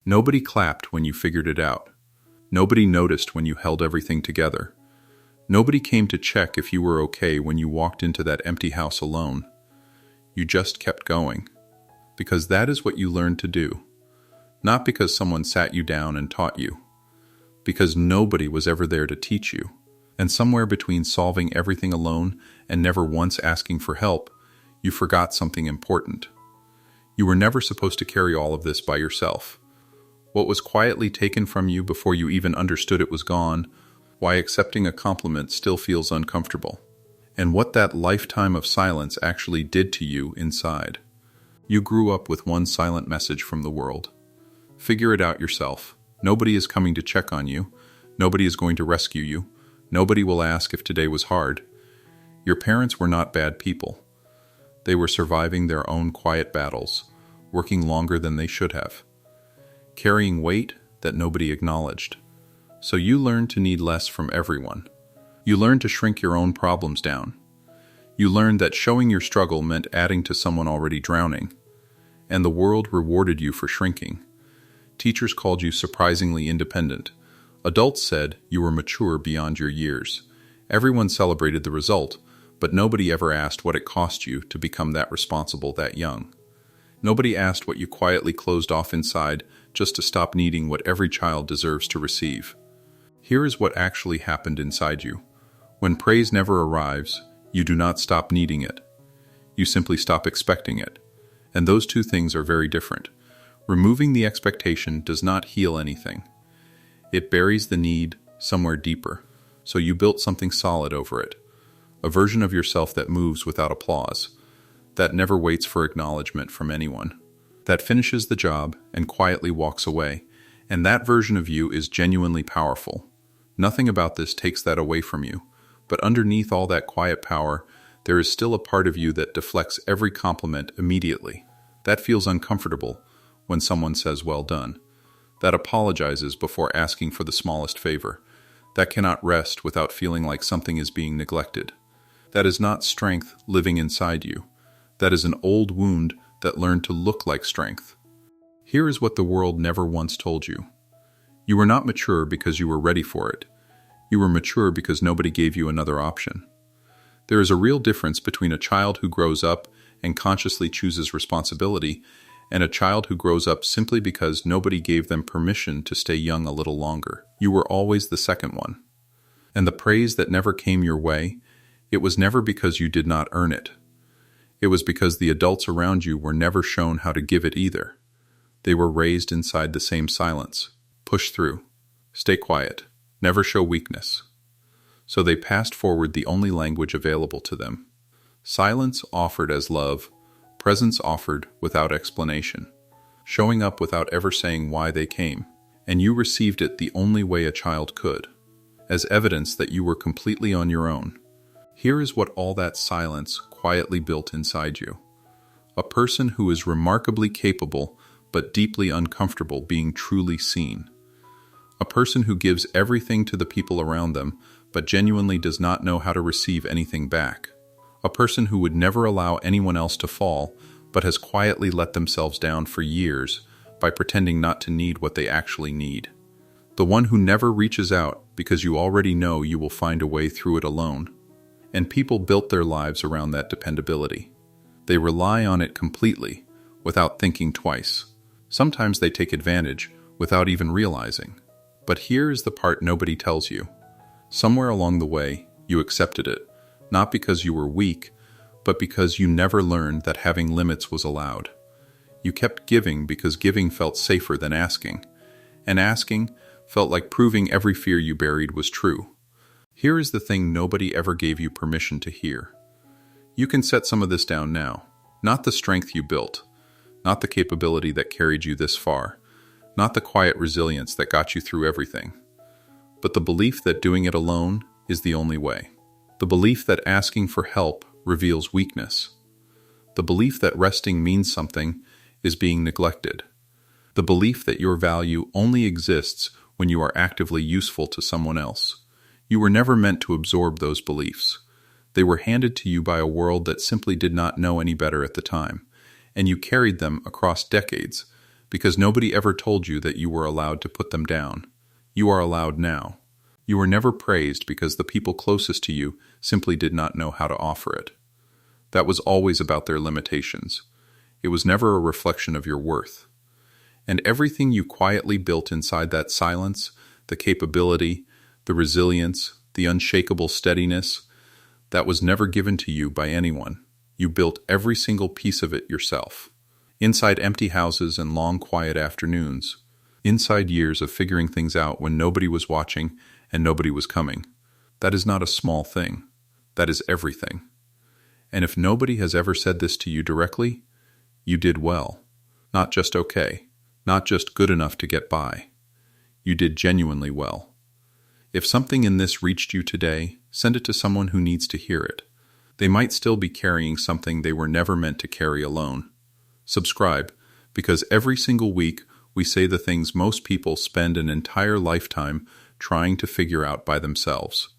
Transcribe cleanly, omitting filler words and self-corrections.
Nobody clapped when you figured it out. Nobody noticed when you held everything together. Nobody came to check if you were okay when you walked into that empty house alone. You just kept going. Because that is what you learned to do. Not because someone sat you down and taught you. Because nobody was ever there to teach you. And somewhere between solving everything alone and never once asking for help, you forgot something important. You were never supposed to carry all of this by yourself. What was quietly taken from you before you even understood it was gone, why accepting a compliment still feels uncomfortable, and what that lifetime of silence actually did to you inside. You grew up with one silent message from the world. Figure it out yourself. Nobody is coming to check on you. Nobody is going to rescue you. Nobody will ask if today was hard. Your parents were not bad people. They were surviving their own quiet battles, working longer than they should have, carrying weight that nobody acknowledged. So you learned to need less from everyone. You learned to shrink your own problems down. You learned that showing your struggle meant adding to someone already drowning. And the world rewarded you for shrinking. Teachers called you surprisingly independent. Adults said you were mature beyond your years. Everyone celebrated the result, but nobody ever asked what it cost you to become that responsible that young. Nobody asked what you quietly closed off inside just to stop needing what every child deserves to receive. Here is what actually happened inside you. When praise never arrives, you do not stop needing it. You simply stop expecting it. And those two things are very different. Removing the expectation does not heal anything. It buries the need somewhere deeper. So you built something solid over it. A version of yourself that moves without applause. That never waits for acknowledgement from anyone. That finishes the job and quietly walks away. And that version of you is genuinely powerful. Nothing about this takes that away from you. But underneath all that quiet power, there is still a part of you that deflects every compliment immediately. That feels uncomfortable when someone says well done. That apologizes before asking for the smallest favor. That cannot rest without feeling like something is being neglected. That is not strength living inside you. That is an old wound that learned to look like strength. Here is what the world never once told you. You were not mature because you were ready for it. You were mature because nobody gave you another option. There is a real difference between a child who grows up and consciously chooses responsibility and a child who grows up simply because nobody gave them permission to stay young a little longer. You were always the second one. And the praise that never came your way, it was never because you did not earn it. It was because the adults around you were never shown how to give it either. They were raised inside the same silence. Push through. Stay quiet. Never show weakness. So they passed forward the only language available to them. Silence offered as love, presence offered without explanation, showing up without ever saying why they came, and you received it the only way a child could, as evidence that you were completely on your own. Here is what all that silence quietly built inside you. A person who is remarkably capable but deeply uncomfortable being truly seen. A person who gives everything to the people around them but genuinely does not know how to receive anything back. A person who would never allow anyone else to fall, but has quietly let themselves down for years by pretending not to need what they actually need. The one who never reaches out because you already know you will find a way through it alone. And people built their lives around that dependability. They rely on it completely, without thinking twice. Sometimes they take advantage, without even realizing. But here is the part nobody tells you. Somewhere along the way, you accepted it. Not because you were weak, but because you never learned that having limits was allowed. You kept giving because giving felt safer than asking, and asking felt like proving every fear you buried was true. Here is the thing nobody ever gave you permission to hear. You can set some of this down now. Not the strength you built, not the capability that carried you this far, not the quiet resilience that got you through everything, but the belief that doing it alone is the only way. The belief that asking for help reveals weakness. The belief that resting means something is being neglected. The belief that your value only exists when you are actively useful to someone else. You were never meant to absorb those beliefs. They were handed to you by a world that simply did not know any better at the time, and you carried them across decades, because nobody ever told you that you were allowed to put them down. You are allowed now. You were never praised because the people closest to you simply did not know how to offer it. That was always about their limitations. It was never a reflection of your worth. And everything you quietly built inside that silence, the capability, the resilience, the unshakable steadiness, that was never given to you by anyone. You built every single piece of it yourself. Inside empty houses and long quiet afternoons. Inside years of figuring things out when nobody was watching and nobody was coming. That is not a small thing. That is everything. And if nobody has ever said this to you directly, you did well. Not just okay. Not just good enough to get by. You did genuinely well. If something in this reached you today, send it to someone who needs to hear it. They might still be carrying something they were never meant to carry alone. Subscribe, because every single week we say the things most people spend an entire lifetime trying to figure out by themselves.